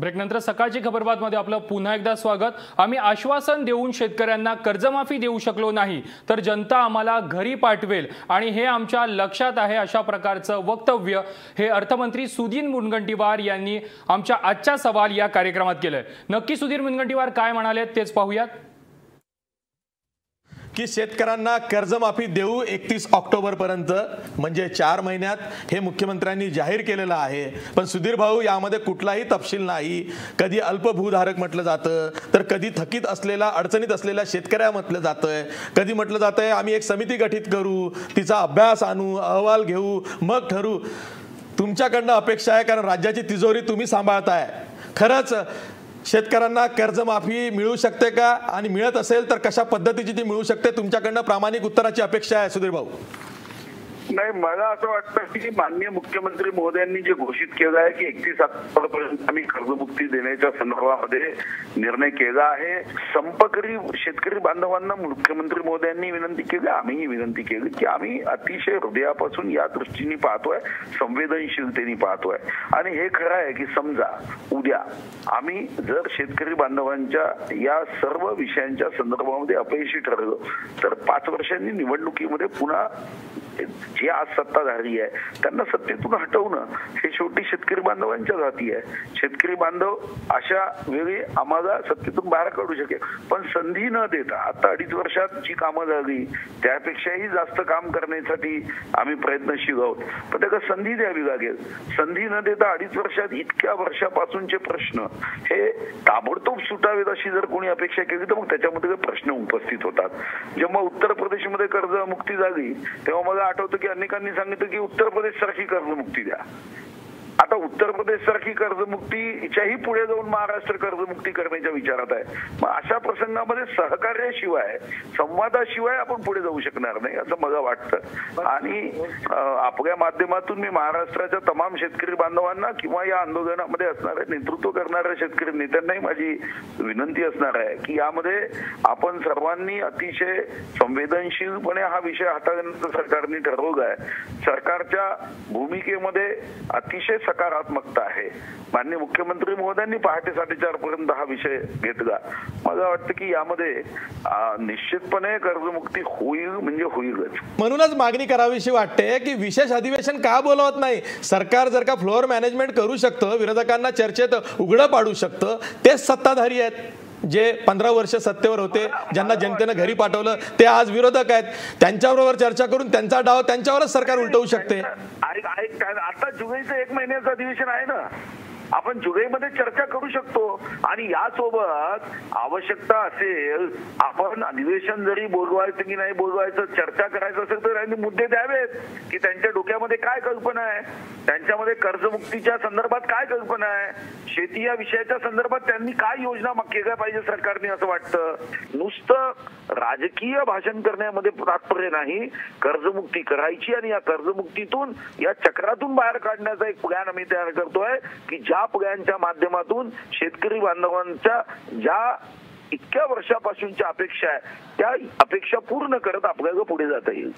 ब्रेकनंतर सकाळची खबरबातमध्ये आपलं पुन्हा एकदा स्वागत। आम्ही आश्वासन देऊन शेतकऱ्यांना कर्जमाफी देऊ शकलो नाही तर जनता आम्हाला घरी पाठवेल आणि हे आमच्या लक्षात आहे, अशा प्रकारचं वक्तव्य हे अर्थमंत्री सुधीर मुनगंटीवार यांनी आमच्या आजच्या सवाल या कार्यक्रमात केलंय। नक्की सुधीर मुनगंटीवार काय म्हणाले तेच पाहूयात की शेतकऱ्यांना कर्जमाफी देऊ 31 ऑक्टोबर पर्यंत, म्हणजे 4 महिन्यात हे मुख्यमंत्र्यांनी जाहीर केलेलं आहे। पण सुधीर भाऊ, यामध्ये कुठलाही तपशील नाही। कधी अल्पभूधारक म्हटलं जातं, तर कधी थकीत असलेला अडचणीत असलेल्या शेतकऱ्या म्हटलं जातंय, कधी म्हटलं जातंय आम्ही एक समिती गठीत करू, तिचा अभ्यास आणू, अहवाल घेऊ, मग ठरू। तुमच्याकडनं अपेक्षा आहे, कारण राज्याची तिजोरी तुम्ही सांभाळताय। खरंच शेतकऱ्यांना कर्जमाफी मिळू शकते का, आणि मिळत असेल तर कशा पद्धतीची ती मिळू शकते? तुमच्याकडनं प्रामाणिक उत्तराची अपेक्षा आहे सुधीर भाऊ। नाही, मला असं वाटतं की माननीय मुख्यमंत्री महोदयांनी जे घोषित केलं आहे की 31 ऑक्टोबरपर्यंत आम्ही कर्जमुक्ती देण्याच्या संदर्भामध्ये निर्णय केला आहे। संपकरी शेतकरी बांधवांना मुख्यमंत्री महोदयांनी विनंती केली, आम्हीही विनंती केली की आम्ही अतिशय हृदयापासून या दृष्टीने पाहतोय, संवेदनशीलतेने पाहतोय। आणि हे खरं आहे की समजा उद्या आम्ही जर शेतकरी बांधवांच्या या सर्व विषयांच्या संदर्भामध्ये अपयशी ठरलो तर 5 वर्षांनी निवडणुकीमध्ये पुन्हा जे आज सत्ताधारी आहे त्यांना सत्तेतून हटवणं हे शेवटी शेतकरी बांधवांच्या हाती आहे। शेतकरी बांधव अशा वेळी आम्हाला सत्तेतून बाहेर काढू शकेल, पण संधी न देता आता 2.5 वर्षात जी कामं झाली त्यापेक्षाही जास्त काम करण्यासाठी आम्ही प्रयत्नशील आहोत, पण त्याला संधी द्यावी लागेल। संधी न देता 2.5 वर्षात इतक्या वर्षापासूनचे प्रश्न हे ताबडतोब सुटावेत अशी जर कोणी अपेक्षा केली तर मग त्याच्यामध्ये प्रश्न उपस्थित होतात। जेव्हा उत्तर प्रदेशमध्ये कर्जमुक्ती झाली तेव्हा मला आठवतं की अनेकांनी सांगितलं की उत्तर प्रदेश सारखी कर्जमुक्ती द्या। आता उत्तर प्रदेश सारखी कर्जमुक्तीच्याही पुढे जाऊन महाराष्ट्र कर्जमुक्ती करण्याच्या विचारात आहे। मग अशा प्रसंगामध्ये सहकार्याशिवाय, संवादाशिवाय आपण पुढे जाऊ शकणार नाही असं मला वाटतं। आणि आपल्या माध्यमातून मी महाराष्ट्राच्या तमाम शेतकरी बांधवांना किंवा या आंदोलनामध्ये असणारे नेतृत्व करणाऱ्या शेतकरी नेत्यांनाही माझी विनंती असणार आहे की यामध्ये आपण सर्वांनी अतिशय संवेदनशीलपणे हा विषय हाताळण्याचं सरकारने ठरवलं आहे। सरकारच्या भूमिकेमध्ये अतिशय सकारात्मकता आहे। माननीय मुख्यमंत्री महोदयांनी पहाटे 4:30 पर्यंत हा विषय घेतला। मला वाटतं की यामध्ये निश्चितपणे कर्जमुक्ती होईल, म्हणजे होईलच। म्हणूनच मागणी करावीशी वाटते की विशेष अधिवेशन का बोलवत नाही? सरकार जर का फ्लोअर मॅनेजमेंट करू शकतं, विरोधकांना चर्चेत उघडं पाडू शकतं, तेच सत्ताधारी आहेत जे 15 वर्ष सत्तेवर होते, ज्यांना जनतेने घरी पाठवलं, ते आज विरोधक आहेत। त्यांच्याबरोबर चर्चा करून त्यांचा डाव त्यांच्यावरच सरकार उलटवू शकते। आता जुलैचं 1 महिन्याचं अधिवेशन आहे ना, आपण जुलैमध्ये चर्चा करू शकतो। आणि यासोबत आवश्यकता असेल आपण अधिवेशन जरी बोलवायचं की नाही बोलवायचं, चर्चा करायचं असेल तर त्यांनी मुद्दे द्यावेत की त्यांच्या डोक्यामध्ये काय कल्पना आहे, त्यांच्यामध्ये कर्जमुक्तीच्या संदर्भात काय कल्पना आहे, शेती या विषयाच्या संदर्भात त्यांनी काय योजना केल्या पाहिजे सरकारने असं वाटतं। नुसतं राजकीय भाषण करण्यामध्ये तात्पर्य नाही, कर्जमुक्ती करायची आणि या कर्जमुक्तीतून, या चक्रातून बाहेर काढण्याचा एक प्लॅन आम्ही तयार करतोय की ज्या प्लॅनच्या माध्यमातून शेतकरी बांधवांच्या ज्या इतक्या वर्षापासूनच्या अपेक्षा आहे त्या अपेक्षा पूर्ण करत आपल्याला पुढे जाता येईल।